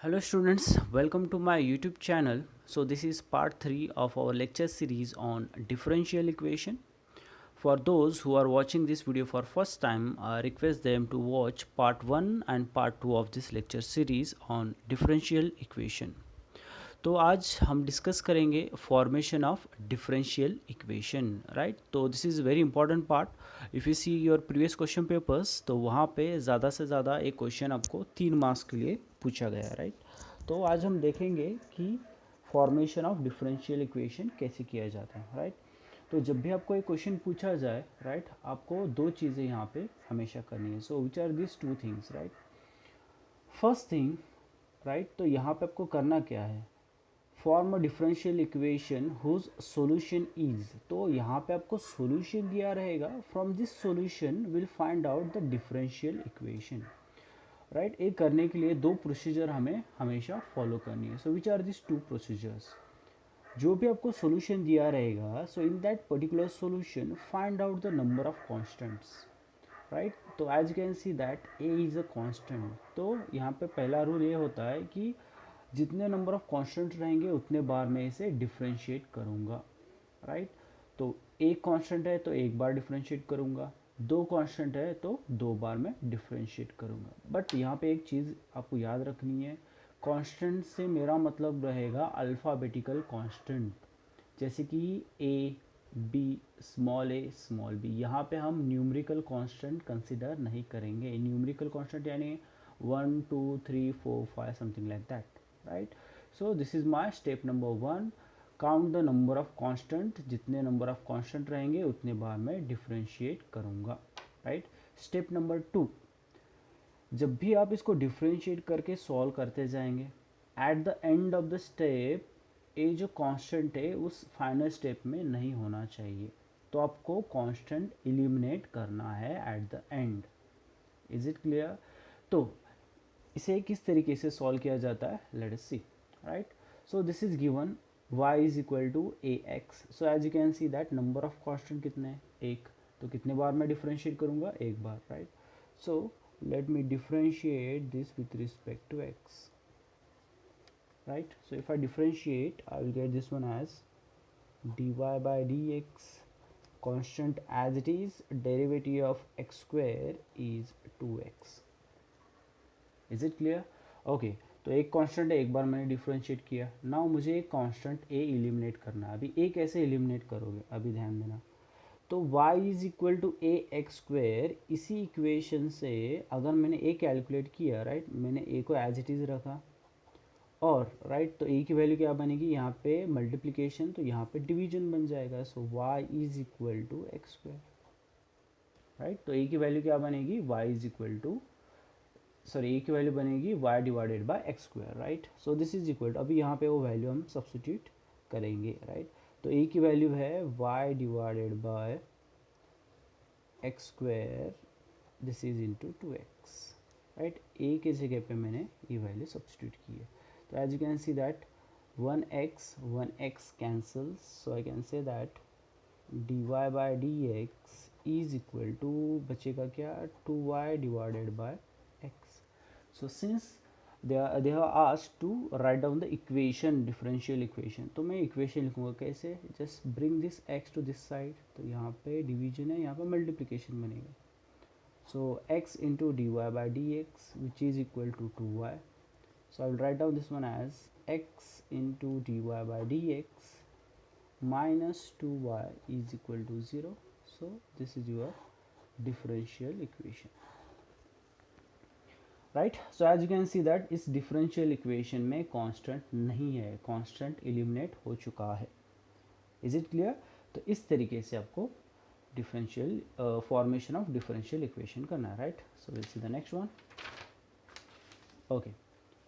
Hello students, welcome to my YouTube channel. So this is part 3 of our lecture series on differential equation. For those who are watching this video for first time, I request them to watch part 1 and part 2 of this lecture series on differential equation. तो आज हम discuss करेंगे formation of differential equation, right. तो this is very important part. If you see your previous question papers, तो वहाँ पे ज़्यादा से ज़्यादा एक क्वेश्चन आपको 3 मार्क्स के लिए पूछा गया, राइट. तो आज हम देखेंगे कि फॉर्मेशन ऑफ डिफरेंशियल इक्वेशन कैसे किया जाता है, राइट. तो जब भी आपको एक क्वेश्चन पूछा जाए, राइट, आपको दो चीज़ें यहाँ पे हमेशा करनी है. So which are this two things, right. First thing, right, तो यहाँ पे आपको करना क्या है, form a differential equation whose solution is. तो यहाँ पे आपको सॉल्यूशन दिया रहेगा. From this solution will find out the differential equation, right. ये करने के लिए दो प्रोसीजर हमें हमेशा फॉलो करनी है. So which are this two procedures. जो भी आपको सॉल्यूशन दिया रहेगा, so in that particular solution find out the number of constants, right. तो as you can see that A is a constant. तो यहाँ पे पहला रूल ये होता है कि जितने नंबर ऑफ कांस्टेंट रहेंगे उतने बार मैं इसे डिफ्रेंशिएट करूँगा, राइट. तो एक कांस्टेंट है तो एक बार डिफ्रेंशिएट करूँगा, दो कांस्टेंट है तो दो बार मैं डिफ्रेंशिएट करूँगा. बट यहाँ पे एक चीज़ आपको याद रखनी है, कांस्टेंट से मेरा मतलब रहेगा अल्फ़ाबेटिकल कांस्टेंट, जैसे कि ए, बी, स्मॉल ए, स्मॉल बी. यहाँ पे हम न्यूमेरिकल कांस्टेंट कंसिडर नहीं करेंगे. न्यूमेरिकल कांस्टेंट यानी 1 2 3 4 5 something like that, right. So this is my step number 1. Count the number of constant. जितने नंबर ऑफ कांस्टेंट रहेंगे उतने बार मैं डिफ्रेंशिएट करूँगा, राइट. स्टेप नंबर 2, जब भी आप इसको डिफ्रेंशिएट करके सॉल्व करते जाएंगे, eight the end of the step ये जो कांस्टेंट है उस फाइनल स्टेप में नहीं होना चाहिए. तो आपको कांस्टेंट एलिमिनेट करना है at the end. Is it clear. तो इसे किस तरीके से सॉल्व किया जाता है, let us see, right. So this is given y is equal to A X. So as you can see that number of constant कितने हैं, एक. तो कितने बार मैं डिफ्रेंशिएट करूंगा, एक बार, right. So let me differentiate this with respect to x, right. So if I differentiate, I will get this one as dy by dx constant as it is, derivative of x square is 2x. is it clear. okay, तो एक constant है, एक बार मैंने differentiate किया. Now मुझे एक constant a eliminate करना है. अभी a कैसे एलिमिनेट करोगे, अभी ध्यान देना. तो y is equal to A X square. इसी इक्वेशन से अगर मैंने a कैलकुलेट किया, राइट, मैंने a को एज इट इज़ रखा, और राइट, तो a की वैल्यू क्या बनेगी, यहाँ पे मल्टीप्लिकेशन, तो यहाँ पे डिवीजन बन जाएगा. सो y is equal to X square, right. तो a की वैल्यू क्या बनेगी, y is equal to, sorry, a की वैल्यू बनेगी y divided by X square, right. So this is equal to, अभी यहाँ पे वो वैल्यू हम सब्स्टिट्यूट करेंगे, राइट. तो a की वैल्यू है y divided by X square, this is into 2x, right. a के जगह पे मैंने ये वैल्यू सब्स्टिट्यूट की है. तो as you can see that 1x cancels. So I can say that dy by dx is equal to, बचेगा क्या, 2y divided by x. So since they have asked to write down the equation, differential equation, तो मैं equation लिखूंगा कैसे, just bring this x to this side. तो यहाँ पे division है, यहाँ पे मल्टीप्लिकेशन बनेगा. So x into D Y by D x which is equal to 2y. So I will write down this one as x into D Y by D X minus 2y is equal to 0. So this is your differential equation, right. So as you can see that इस differential equation में constant नहीं है, constant eliminate हो चुका है. Is it clear. तो इस तरीके से आपको differential formation of differential equation करना है, right. So will see the next one. Okay,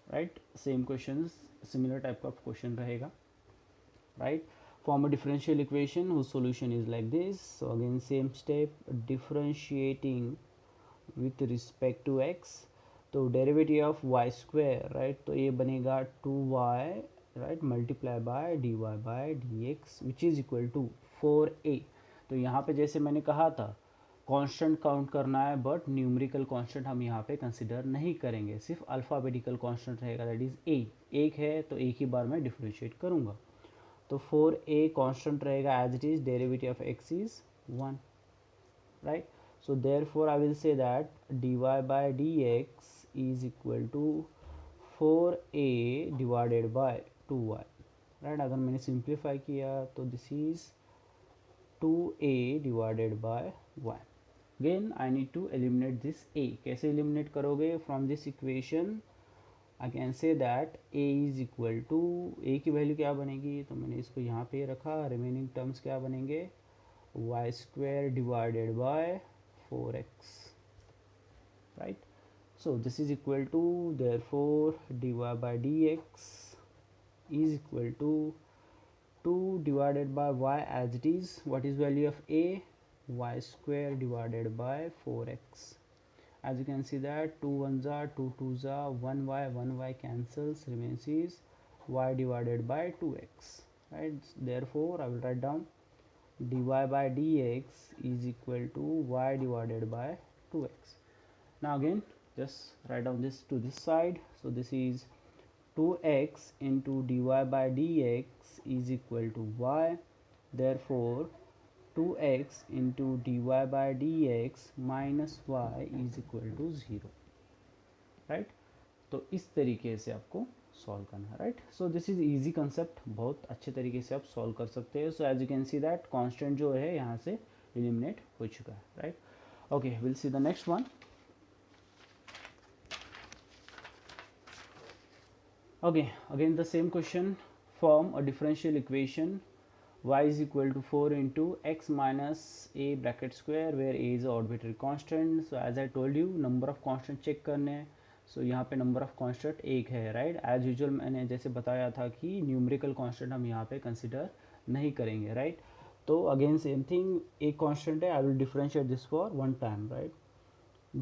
right, same question, similar type का क्वेश्चन रहेगा, right. Form a differential equation whose solution is like this. So again same step, differentiating with respect to x. तो derivative of Y square, right, तो ये बनेगा 2y, right, multiply by D Y by D x which is equal to 4a. तो यहाँ पे जैसे मैंने कहा था कांस्टेंट काउंट करना है, बट न्यूमेरिकल कांस्टेंट हम यहाँ पे कंसिडर नहीं करेंगे, सिर्फ अल्फ़ाबेटिकल कांस्टेंट रहेगा, दैट इज़ ए। एक है तो एक ही बार में डिफ्रेंशिएट करूँगा। तो 4a कांस्टेंट रहेगा as it is, derivative of x is 1, right. So therefore I will say that dy by dx is equal to 4a divided by 2y, right। अगर मैंने सिंप्लीफाई किया तो this is 2a divided by y। Again I need to eliminate this a। कैसे eliminate करोगे? From this equation I can say that a is equal to, a की value क्या बनेगी, तो मैंने इसको यहाँ पे रखा, रिमेनिंग टर्म्स क्या बनेंगे, y square divided by 4x, right। So this is equal to, therefore dy by dx is equal to 2 divided by y as it is, what is value of a, y square divided by 4x। as you can see that 2 1s are 2 2s are 1y cancels, remains is y divided by 2x, right। therefore I will write down dy by dx is equal to y divided by 2x। now again just write down this to this side, so this is 2x into dy by dx is equal to y, therefore 2x into dy by dx minus y is equal to 0, right। तो इस तरीके से आपको solve करना है, right. So this is easy concept, बहुत अच्छे तरीके से आप सॉल्व कर सकते हैं। So as you can see that constant जो है यहाँ से एलिमिनेट हो चुका है, right. Okay, will see the next one. Okay, again the same question, form a differential equation y is equal to 4 into x minus a bracket square where a is a arbitrary constant। so as I told you, number of constant check करने हैं। so यहाँ पे number of constant एक है, right। as usual मैंने जैसे बताया था कि numerical constant हम यहाँ पे consider नहीं करेंगे, right। तो again same thing, एक constant है, I will differentiate this for one time, right।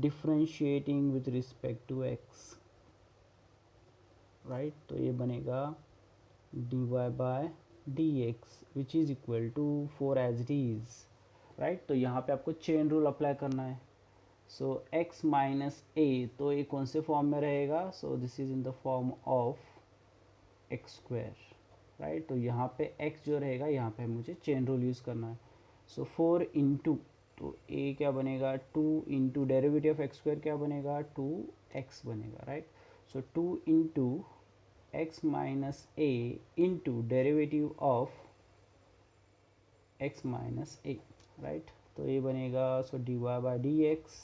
differentiating with respect to x, right. तो ये बनेगा dy by dx which is equal to 4 as it is, right. तो यहाँ पे आपको चेन रूल अप्लाई करना है। सो x माइनस ए, तो ये कौन से फॉर्म में रहेगा, सो this is in the form of x square, right. तो यहाँ पे x जो रहेगा, यहाँ पे मुझे चेन रूल यूज़ करना है। सो 4 इंटू, तो a क्या बनेगा 2 into derivative of x square क्या बनेगा 2x बनेगा, right. so 2 into x minus a into derivative of x minus a, right। तो ये बनेगा, so dy by dx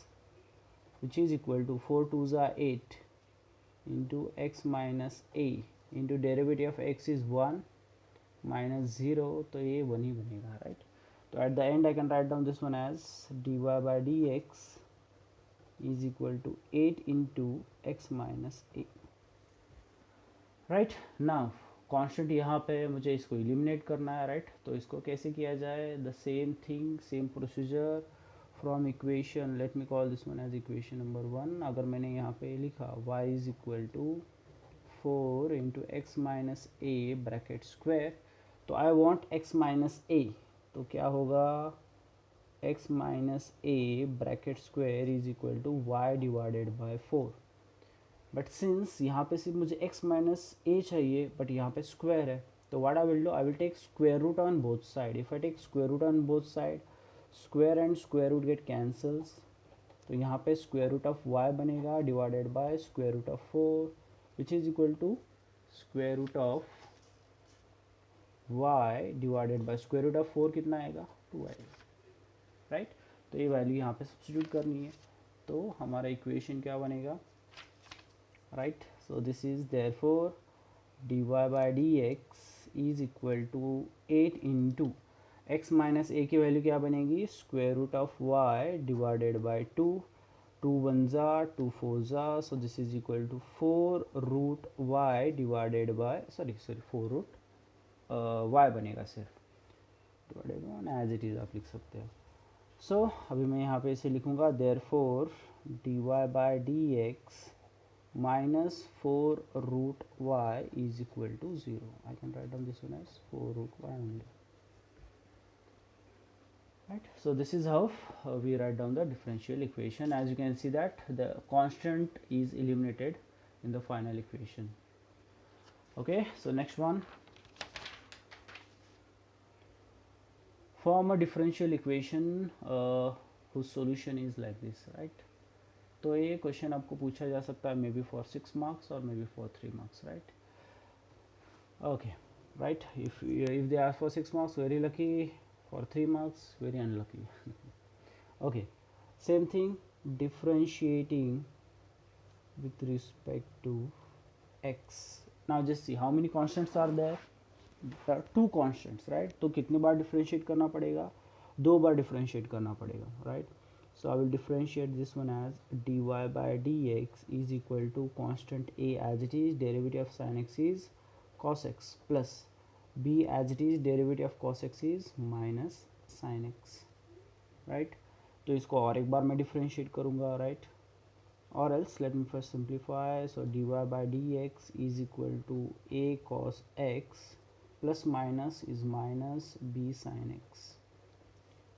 which is equal to 4 2s are 8 into x minus a into derivative of x is 1 minus 0, तो ये 1 ही बनेगा, right। तो at the end I can write down this one as dy by dx is equal to 8 into x minus a, right. Now constant यहाँ पे मुझे इसको eliminate करना है, राइट। तो इसको कैसे किया जाए, the same thing, same procedure from equation, let me call this one as equation number 1। अगर मैंने यहाँ पे लिखा y is equal to 4 into X minus A bracket square, तो I want x minus A, तो क्या होगा x minus A bracket square is equal to y divided by 4। But since यहाँ पे सिर्फ मुझे x माइनस ए चाहिए, बट यहाँ पे स्क्वायर है, तो what I will do, I will take square root on both side. If I take square root on both side, square and square root get cancels, तो यहाँ पे स्क्वायर रूट ऑफ y बनेगा divided by square root of 4 which is equal to square root of y divided by square root of 4 कितना आएगा 2 आएगा, right. तो ये value यहाँ पे सब्स्टिट्यूट करनी है, तो हमारा इक्वेशन क्या बनेगा, right। so this is therefore dy by dx is equal to 8 into x minus a की वैल्यू क्या बनेगी, square root of y divided by 2, 2 1s are 2 4s are, so this is equal to 4 root y divided by sorry 4 root y बनेगा सिर्फ, divided by as it is आप लिख सकते हो। सो अभी मैं यहाँ पे इसे लिखूँगा, therefore dy by dx minus 4 root y is equal to 0। I can write down this one as 4 root y only, right? So this is how we write down the differential equation. As you can see that the constant is eliminated in the final equation. Okay, so next one, form a differential equation whose solution is like this, right? तो ये question आपको पूछा जा सकता है may be for 6 marks और may be for 3 marks, right? Okay, right, if they ask for 6 marks, very lucky. For 3 marks, very unlucky. Okay, same thing, differentiating with respect to x. Now just see how many constants are there. There are two constants, right? तो कितने बार differentiate करना पड़ेगा? 2 बार differentiate करना पड़ेगा, right? So I will differentiate this one as dy by dx is equal to constant a as it is, derivative of sin x is cos x, plus b as it is, derivative of cos x is minus sin x, right? तो इसको और एक बार मैं differentiate करूँगा, right? Or else let me first simplify. So dy by dx is equal to a cos x plus minus is minus b sin x,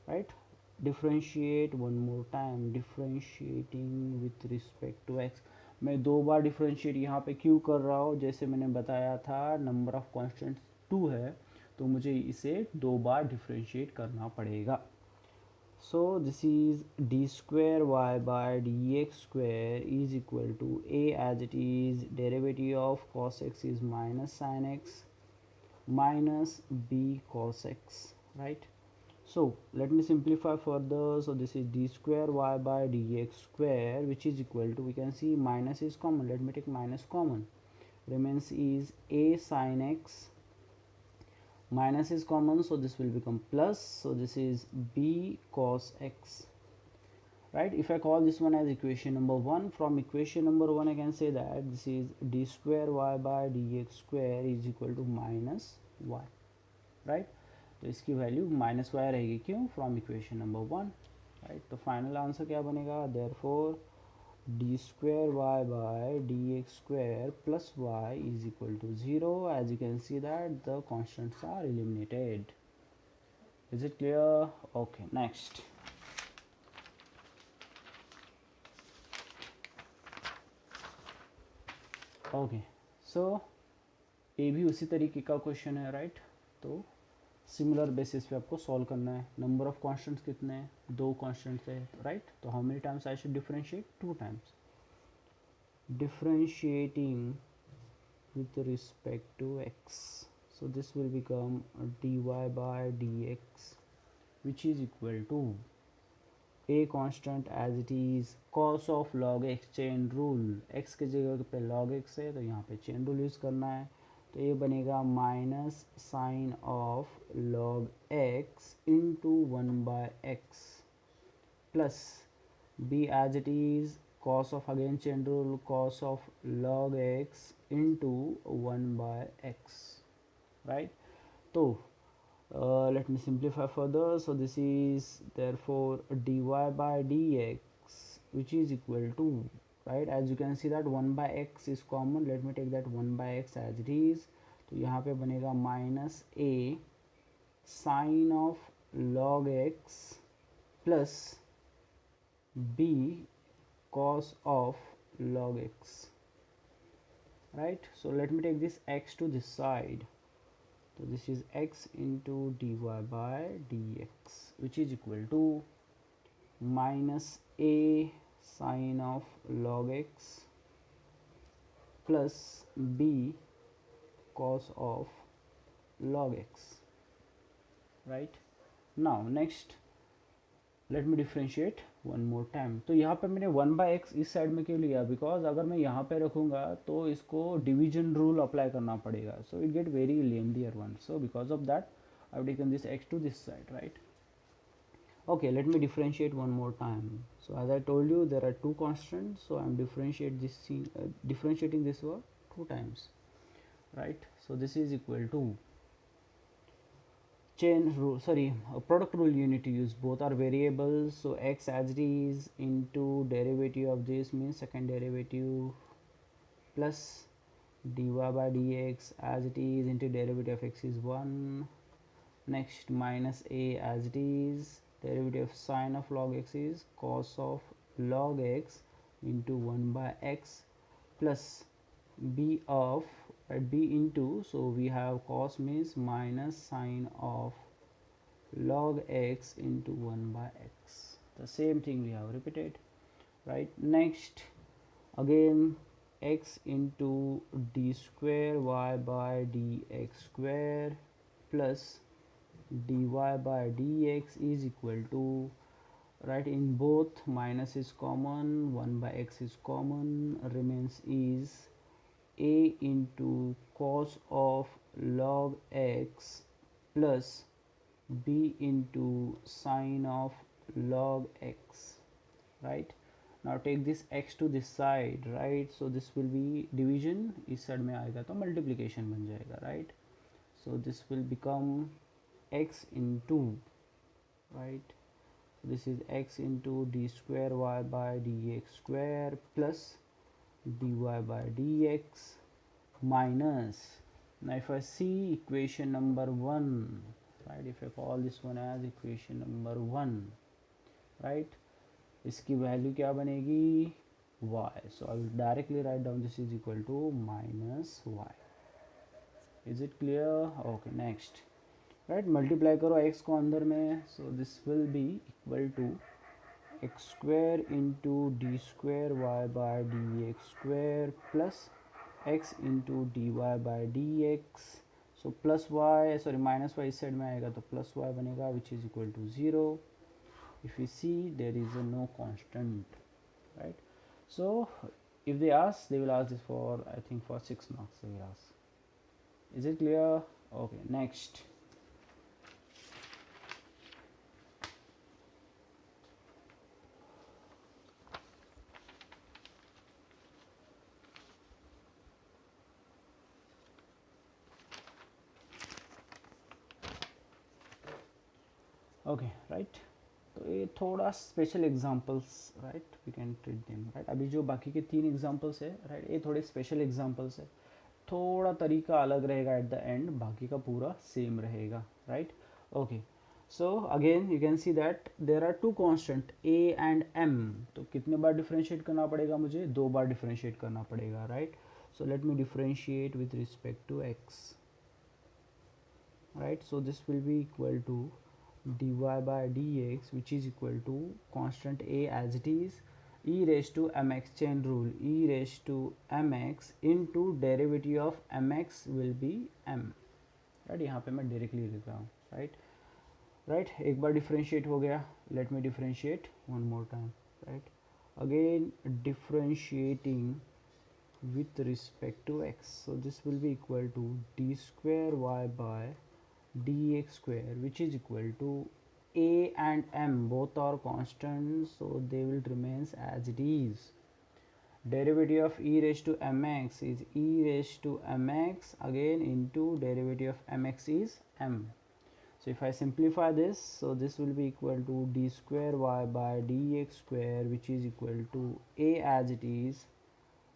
right? Differentiate one more time, differentiating with respect to x. मैं 2 बार differentiate यहाँ पे क्यों कर रहा हूँ? जैसे मैंने बताया था नंबर ऑफ कॉन्स्टेंट्स 2 है, तो मुझे इसे 2 बार डिफरेंशिएट करना पड़ेगा. So this is d square y by dx square is equal to a as it is, derivative of cos x is minus sin x minus b cos x, right? So let me simplify further. So this is d square y by dx square, which is equal to, we can see minus is common, let me take minus common, remains is a sin x, minus is common, so this will become plus, so this is b cos x, right? If I call this one as equation number 1, from equation number 1 I can say that this is d square y by dx square is equal to minus y, right? तो इसकी value minus y रहेगी, क्यों? From equation number 1, right? तो final answer क्या बनेगा? Therefore d square y by D x square plus y is equal to 0. As you can see that the constants are eliminated. Is it clear? Okay, next. Okay, so ये भी उसी तरीके का question है, right? तो similar basis पे आपको solve करना है. नंबर ऑफ कॉन्स्टेंट्स कितने हैं? 2 कॉन्स्टेंट्स है, राइट? तो how many times I should differentiate? 2 times. Differentiating with respect to x, so this will become dy by dx, which is equal to a constant as it is, cos of log x, chain rule. x की जगह पे log x है, तो यहाँ पे chain rule use करना है. तो ये बनेगा minus sine of log x into 1 by x plus b as it is cos of, again chain rule, cos of log x into 1 by x, right? So let me simplify further. So this is therefore dy by dx, which is equal to, right, as you can see that 1 by x is common, let me take that 1 by x as it is. तो यहाँ पे बनेगा minus a sine of log x plus b cos of log x, right? So let me take this x to this side. So this is x into dy by dx, which is equal to minus a sin of log x plus b cos of log x, right? Now next let me differentiate one more time. तो यहाँ पे मैंने 1 by x इस side में क्यों लिया? Because अगर मैं यहाँ पे रखूँगा तो इसको डिवीजन रूल अप्लाई करना पड़ेगा, so it get very lengthier one. So because of that I have taken this x to this side, right? Okay, let me differentiate one more time. So as I told you, there are 2 constants, so I am differentiating this one 2 times, right? So this is equal to chain rule, sorry, product rule you need to use. Both are variables, so x as it is into derivative of this means second derivative plus dy by dx as it is into derivative of x is 1. Next minus a as it is derivative of sine of log x is cos of log x into 1 by x plus b of b into, so we have cos means minus sine of log x into 1 by x. The same thing we have repeated, right? Next, again x into d square y by dx square plus dy by dx is equal to, right, in both minus is common, 1 by x is common, remains is a into cos of log x plus b into sine of log x, right? Now take this x to this side, right? So this will be division, इस side में आएगा तो multiplication बन जाएगा, right? So this will become x into, right, this is x into d square y by dx square plus dy by dx minus, now if I see equation number 1, right, if I call this one as equation number 1, right, इसकी value क्या बनेगी y, so I will directly write down this is equal to minus y. Is it clear? Okay, next, right, multiply करो x को अंदर में, so this will be equal to x square into d square y by dx square plus x into dy by dx, so plus y, sorry minus y इस side में आएगा तो plus y बनेगा which is equal to 0. If you see there is a no constant, right? So if they ask, they will ask this for, I think for 6 marks they will ask. Is it clear? Okay, next, okay, right, तो ये थोड़ा special examples, right, we can treat them, right. अभी जो बाकी के 3 examples है, right, ये थोड़े स्पेशल एग्जांपल्स है, थोड़ा तरीका अलग रहेगा एट द एंड, बाकी का पूरा सेम रहेगा, right. Okay, so again you can see that there are 2 constant a and m, तो कितने बार डिफरेंशिएट करना पड़ेगा मुझे? 2 बार डिफरेंशिएट करना पड़ेगा, right. So let me differentiate with respect to x, right. So this will be equal to dy by dx which is equal to constant a as it is, e raised to mx, chain rule, e raised to mx into derivative of mx will be m, right. यहाँ पे मैं directly लिख रहा हूँ, right, right. एक बार differentiate हो गया, late me differentiate one more time, right. Again differentiating with respect to x, so this will be equal to d square y by dx square which is equal to a and m both are constants, so they will remains as it is. Derivative of e raised to mx is e raised to mx again into derivative of mx is m. So if I simplify this, so this will be equal to d square y by dx square which is equal to a as it is,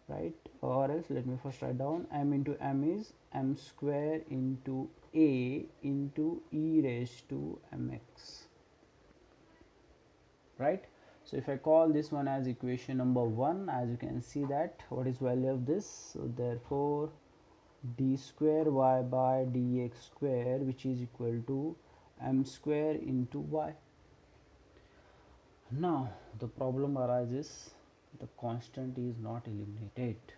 right, or else let me first write down m into m is m square into a into e raised to mx, right. So if I call this one as equation number 1, as you can see that what is value of this, so therefore d square y by dx square which is equal to m square into y. Now the problem arises, the constant is not eliminated,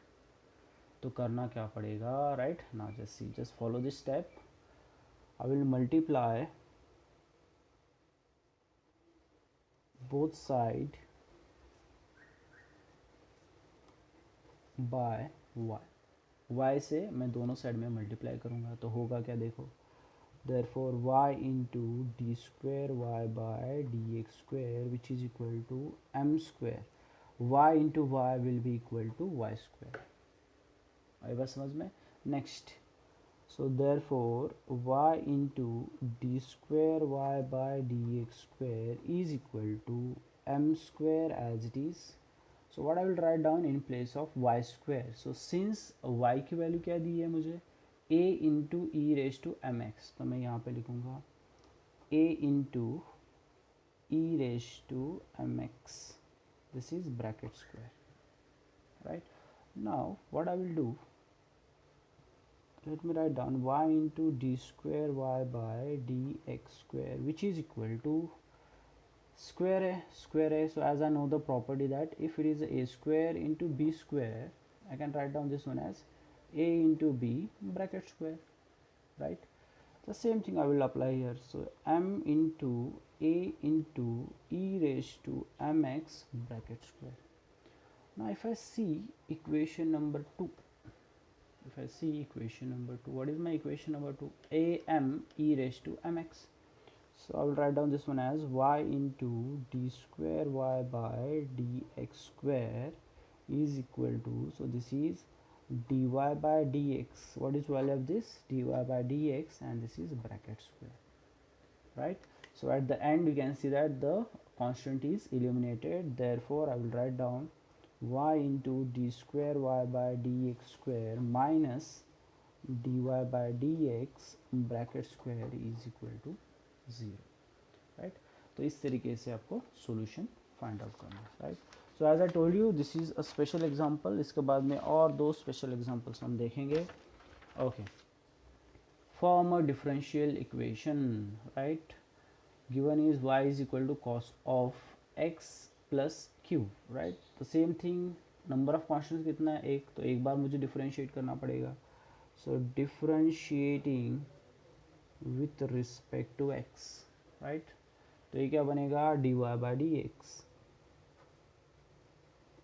तो करना क्या पड़ेगा, right. Now just see, just follow this step. I will multiply both side by y से मैं दोनों side में multiply करूँगा तो होगा क्या, देखो, therefore y into d square y by dx square which is equal to m square, y into y will be equal to y square. आई बात समझ में. Next, so therefore y into d square y by dx square is equal to m square as it is. So what I will write down in place of y square. So since y की value क्या दी है मुझे, a into e raised to mx, तो मैं यहाँ पे लिखूँगा a into e raised to mx. This is bracket square, right? Now what I will do, let me write down y into d square y by dx square, which is equal to square a square a. So as I know the property that if it is a square into b square, I can write down this one as a into b bracket square, right? The same thing I will apply here. So m into a into e raised to mx bracket square. Now if I see equation number 2, what is my equation number 2? am e raised to mx. So I will write down this one as y into d square y by dx square is equal to, so this is dy by dx. What is value of this? Dy by dx, and this is bracket square, right? So at the end you can see that the constant is eliminated. Therefore I will write down y into d square y by dx square minus dy by dx bracket square is equal to 0, right? तो इस तरीके से आपको solution find out करना है, right? So as I told you this is a special example. इसके बाद में और 2 स्पेशल एग्जांपल्स हम देखेंगे. Okay, form a differential equation, right? Given is y is equal to cos of x plus q, right? तो same thing, number of constants कितना है? 1. तो एक बार मुझे डिफरेंशिएट करना पड़ेगा. So differentiating with respect to x, right? तो ये क्या बनेगा? dy by D x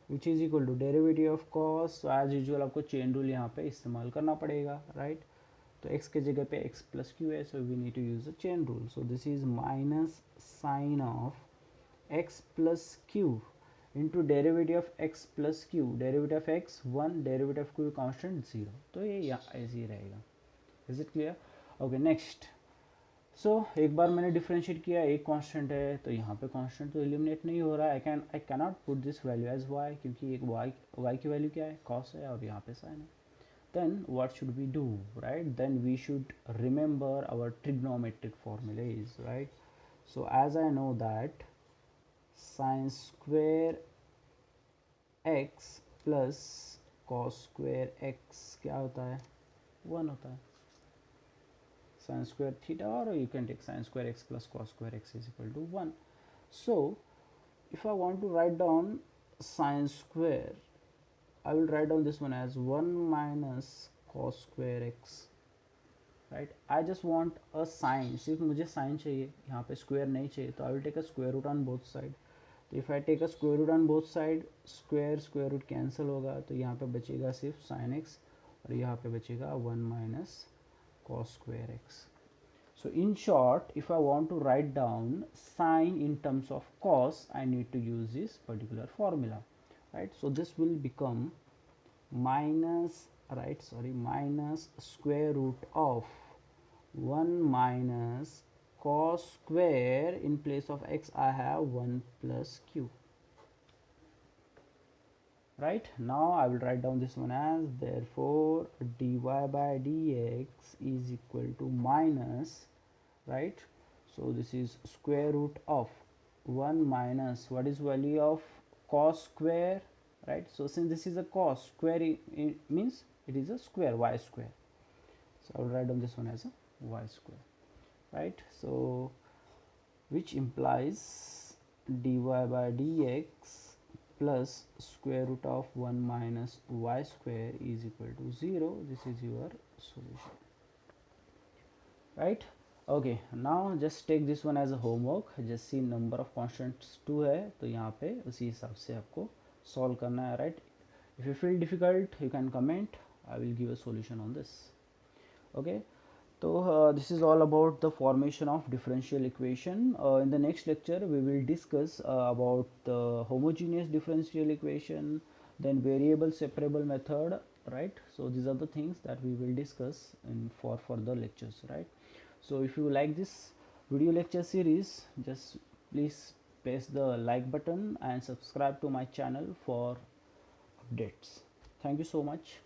which is equal to derivative of cos. तो एज यूजुअल आपको चेन रूल यहाँ पे इस्तेमाल करना पड़ेगा, राइट? तो x के जगह पे x प्लस क्यू है, so we need to use the chain rule. So this is minus sine of x plus q into derivative of x plus q. Derivative of x 1, derivative of q constant 0. तो ये यहाँ ऐसे ही रहेगा. Is it clear? Okay, next. So एक बार मैंने differentiate किया, एक कांस्टेंट है, तो यहाँ पे कांस्टेंट तो एलिमिनेट नहीं हो रहा है. I can not put this value as y, क्योंकि एक y की वैल्यू क्या है? cos है, और यहाँ पे sin है. Then what should we do, right? Then we should remember our trigonometric formulas, right? So as I know that sin square x plus cos square x क्या होता है? 1 होता है. sin square theta, or you can take sin square x plus cos square x is equal to 1. So if I want to write down sin square, I will write down this one as 1 minus cos square x, right? I just want a sin, सिर्फ मुझे sin चाहिए, यहाँ पे square नहीं चाहिए. तो I will take a square root on both side. तो if I take a square root on both side, square root cancel होगा, तो यहाँ पे बचेगा सिर्फ sin x, और यहाँ पे बचेगा 1 minus cos square x. So in short, if I want to write down sine in terms of cos, I need to use this particular formula, right? So this will become minus, right, sorry, minus square root of 1 minus cos square, in place of x I have 1 plus q. Right, now I will write down this one as, therefore dy by dx is equal to minus, right? So this is square root of 1 minus, what is value of cos square, right? So since this is a cos square, it means it is a square, y square. So I will write down this one as a y square, right? So which implies dy by dx plus square root of 1 minus y square is equal to 0. This is your solution, right? Okay, now just take this one as a homework. just see number of constants 2 है, तो यहाँ पे उसी हिसाब से आपको solve करना है, right? If you feel difficult, you can comment. I will give a solution on this. Okay, so this is all about the formation of differential equation. In the next lecture we will discuss about the homogeneous differential equation, then variable separable method, right? So these are the things that we will discuss in for further lectures, right? So if you like this video lecture series, just please press the like button and subscribe to my channel for updates. Thank you so much.